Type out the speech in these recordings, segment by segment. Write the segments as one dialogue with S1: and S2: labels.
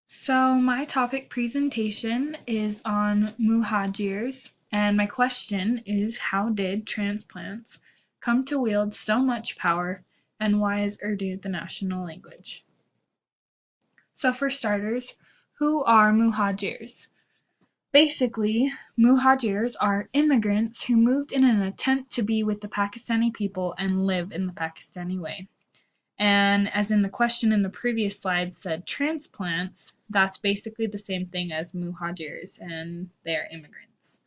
S1: So my topic presentation is on Muhajirs, and my question is how did transplants come to wield so much power, and why is Urdu the national language? So for starters, who are Muhajirs? Basically, Muhajirs are immigrants who moved in an attempt to be with the Pakistani people and live in the Pakistani way. And as in the question in the previous slide said transplants, that's basically the same thing as muhajirs, and they're immigrants.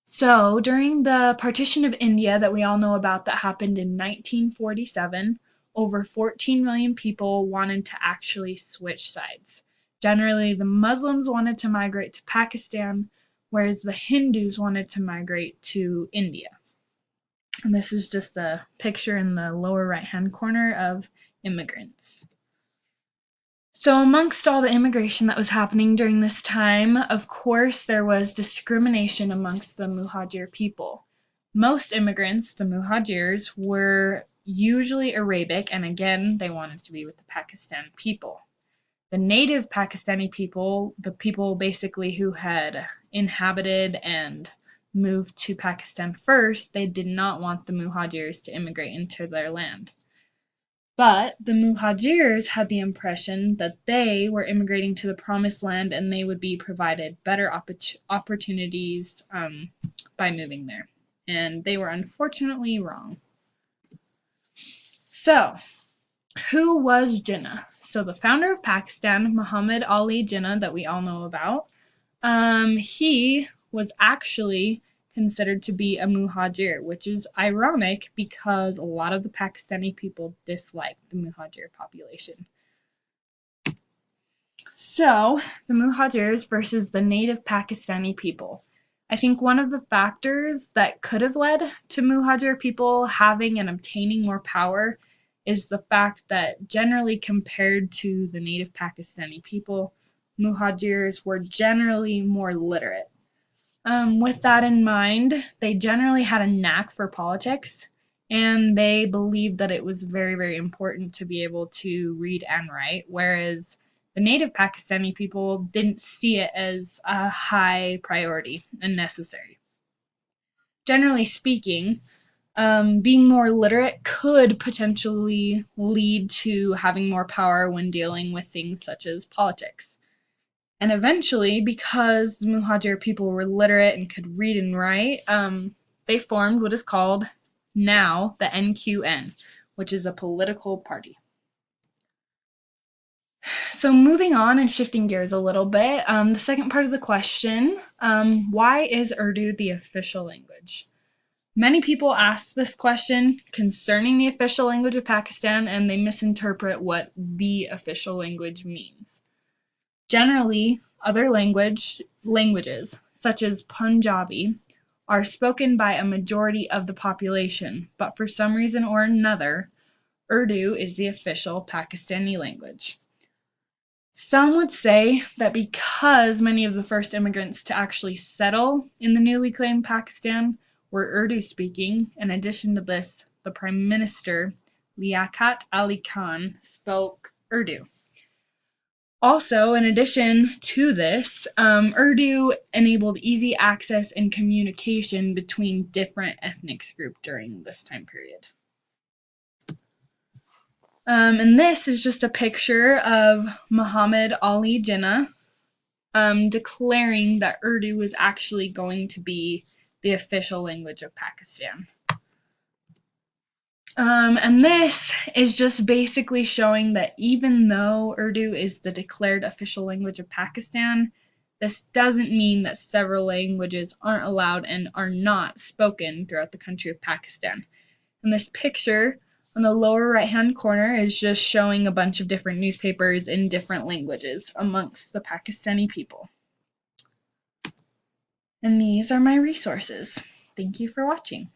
S1: So during the partition of India that we all know about that happened in 1947, over 14 million people wanted to actually switch sides. Generally, the Muslims wanted to migrate to Pakistan, whereas the Hindus wanted to migrate to India. And this is just a picture in the lower right-hand corner of immigrants. So amongst all the immigration that was happening during this time, of course, there was discrimination amongst the Muhajir people. Most immigrants, the Muhajirs, were usually Arabic, and again, they wanted to be with the Pakistan people. The native Pakistani people, the people basically who had inhabited and moved to Pakistan first, they did not want the Muhajirs to immigrate into their land. But the Muhajirs had the impression that they were immigrating to the promised land and they would be provided better opportunities by moving there. And they were unfortunately wrong. So, who was Jinnah? So the founder of Pakistan, Muhammad Ali Jinnah, that we all know about, he was actually considered to be a muhajir, which is ironic because a lot of the Pakistani people dislike the muhajir population. So, the muhajirs versus the native Pakistani people. I think one of the factors that could have led to muhajir people having and obtaining more power is the fact that generally compared to the native Pakistani people, muhajirs were generally more literate. With that in mind, they generally had a knack for politics, and they believed that it was very, very important to be able to read and write, whereas the native Pakistani people didn't see it as a high priority and necessary. Generally speaking, being more literate could potentially lead to having more power when dealing with things such as politics. And eventually, because the Muhajir people were literate and could read and write, they formed what is called now the NQN, which is a political party. So moving on and shifting gears a little bit, the second part of the question, why is Urdu the official language? Many people ask this question concerning the official language of Pakistan, and they misinterpret what the official language means. Generally, other languages, such as Punjabi, are spoken by a majority of the population, but for some reason or another, Urdu is the official Pakistani language. Some would say that because many of the first immigrants to actually settle in the newly claimed Pakistan were Urdu speaking, in addition to this, the Prime Minister, Liaquat Ali Khan, spoke Urdu. Also, in addition to this, Urdu enabled easy access and communication between different ethnic groups during this time period. And this is just a picture of Muhammad Ali Jinnah declaring that Urdu was actually going to be the official language of Pakistan. And this is just basically showing that even though Urdu is the declared official language of Pakistan, this doesn't mean that several languages aren't allowed and are not spoken throughout the country of Pakistan. And this picture on the lower right-hand corner is just showing a bunch of different newspapers in different languages amongst the Pakistani people. And these are my resources. Thank you for watching.